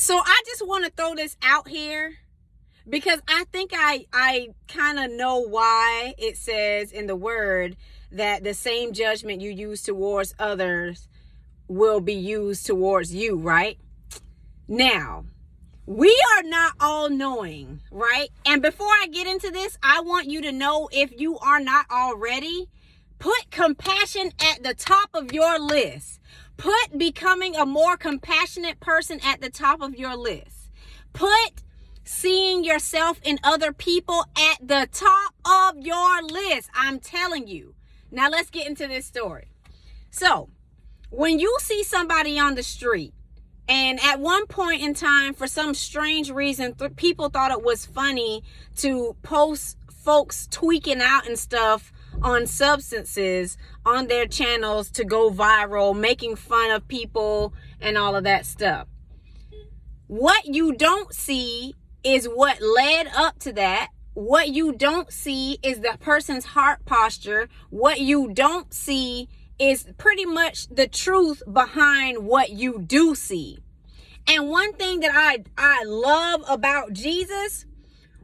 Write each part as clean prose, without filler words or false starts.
So I just want to throw this out here because I think I kind of know why it says in the word that the same judgment you use towards others will be used towards you, right? Now, we are not all knowing, right? And before I get into this, I want you to know, if you are not already, put compassion at the top of your list. Put becoming a more compassionate person at the top of your list. Put seeing yourself in other people at the top of your list. I'm telling you. Now let's get into this story. So, when you see somebody on the street, and at one point in time, for some strange reason, people thought it was funny to post folks tweaking out and stuff on substances on their channels to go viral, making fun of people and all of that stuff. What you don't see is what led up to that. What you don't see is the person's heart posture. What you don't see is pretty much the truth behind what you do see. And one thing that I love about Jesus,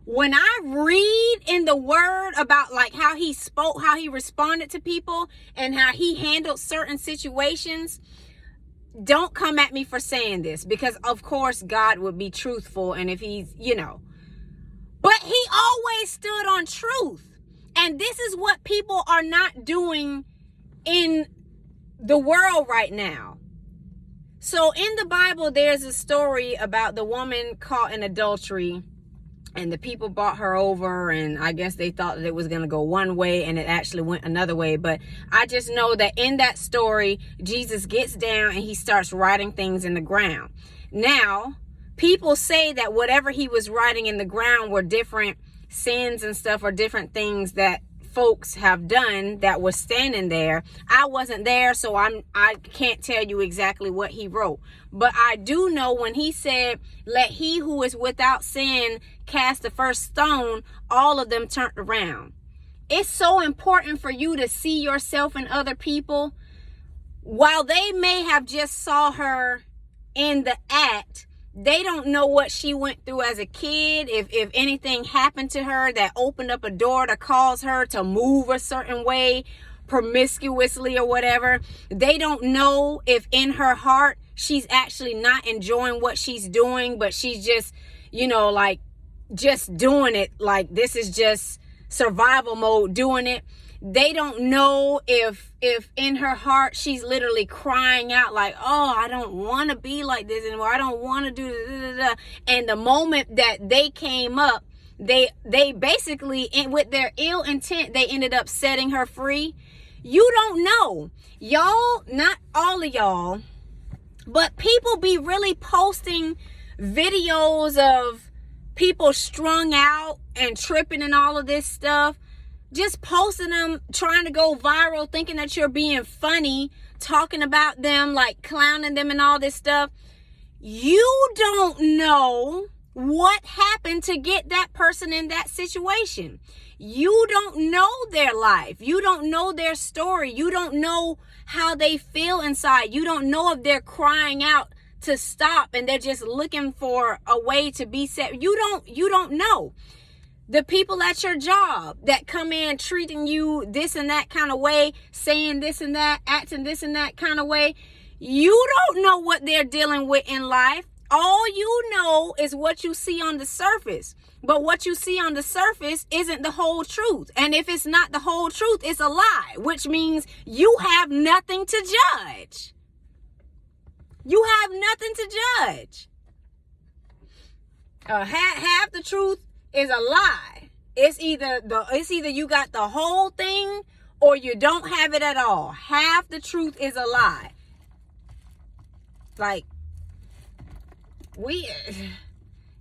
when I read in the word about like how he spoke, how he responded to people, and how he handled certain situations, don't come at me for saying this, because of course God would be truthful, and if he's, but he always stood on truth. And this is what people are not doing in the world right now. So in the Bible, there's a story about the woman caught in adultery, and the people brought her over, and I guess they thought that it was going to go one way, and it actually went another way. But I just know that in that story, Jesus gets down and he starts writing things in the ground. Now, people say that whatever he was writing in the ground were different sins and stuff, or different things that folks have done that was standing there. I wasn't there, so I can't tell you exactly what he wrote. But I do know when he said, "Let he who is without sin cast the first stone," all of them turned around. It's so important for you to see yourself in other people. While they may have just saw her in the act, they don't know what she went through as a kid. If anything happened to her that opened up a door to cause her to move a certain way, promiscuously or whatever. They don't know if in her heart she's actually not enjoying what she's doing, but she's just, like just doing it. Like this is just survival mode, doing it. They don't know if in her heart she's literally crying out like, "Oh, I don't want to be like this anymore. I don't want to do this." And the moment that they came up, they basically, with their ill intent, they ended up setting her free. You don't know. Y'all, not all of y'all, but people be really posting videos of people strung out and tripping and all of this stuff. Just posting them, trying to go viral, thinking that you're being funny, talking about them, like clowning them and all this stuff. You don't know what happened to get that person in that situation. You don't know their life. You don't know their story. You don't know how they feel inside. You don't know if they're crying out to stop and they're just looking for a way to be set. You don't know. The people at your job that come in treating you this and that kind of way, saying this and that, acting this and that kind of way, you don't know what they're dealing with in life. All you know is what you see on the surface. But what you see on the surface isn't the whole truth. And if it's not the whole truth, it's a lie, which means you have nothing to judge. You have nothing to judge. Half the truth is a lie. It's either you got the whole thing or you don't have it at all. Half the truth is a lie. Like, we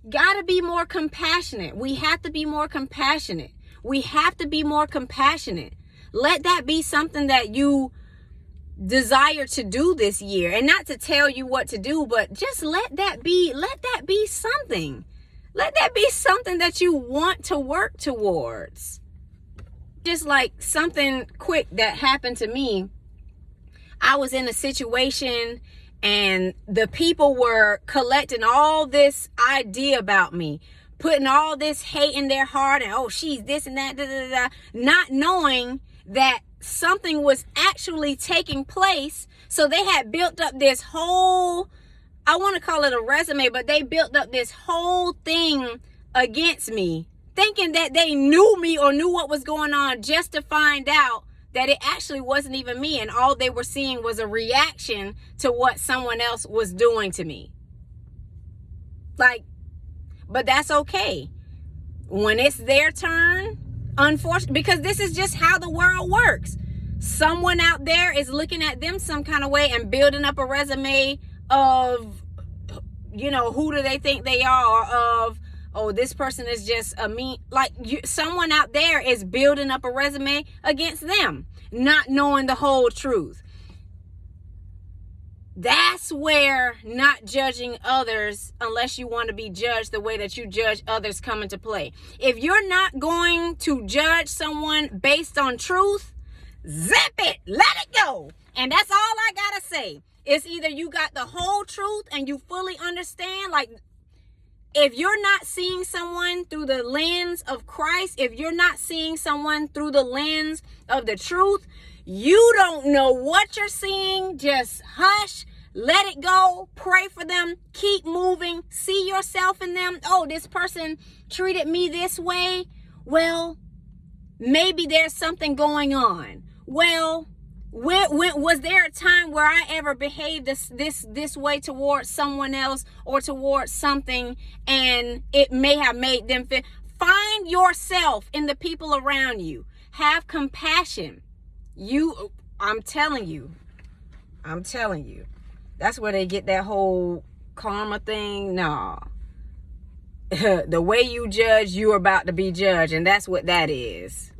gotta be more compassionate. We have to be more compassionate. We have to be more compassionate. Let that be something that you desire to do this year. And not to tell you what to do, but just let that be something. Let that be something that you want to work towards. Just like something quick that happened to me. I was in a situation And the people were collecting all this idea about me, putting all this hate in their heart, and oh, she's this and that, da, da, da, not knowing that something was actually taking place. So they had built up this whole, I want to call it a resume, but they built up this whole thing against me, thinking that they knew me or knew what was going on, just to find out that it actually wasn't even me. And all they were seeing was a reaction to what someone else was doing to me. Like, but that's okay. When it's their turn, unfortunately, because this is just how the world works. Someone out there is looking at them some kind of way and building up a resume of, you know, who do they think they are, or of, oh, this person is just a mean, like someone out there is building up a resume against them, not knowing the whole truth. That's where not judging others, unless you want to be judged the way that you judge others, come into play. If you're not going to judge someone based on truth, zip it, let it go. And that's all I gotta say. It's either you got the whole truth and you fully understand, like, if you're not seeing someone through the lens of Christ, if you're not seeing someone through the lens of the truth, you don't know what you're seeing. Just hush, let it go, pray for them, keep moving, see yourself in them. Oh, this person treated me this way. Well, maybe there's something going on. Well, when was there a time where I ever behaved this way towards someone else or towards something, and it may have made them feel? Find yourself in the people around you. Have compassion. I'm telling you. That's where they get that whole karma thing. No. The way you judge, you're about to be judged, and that's what that is.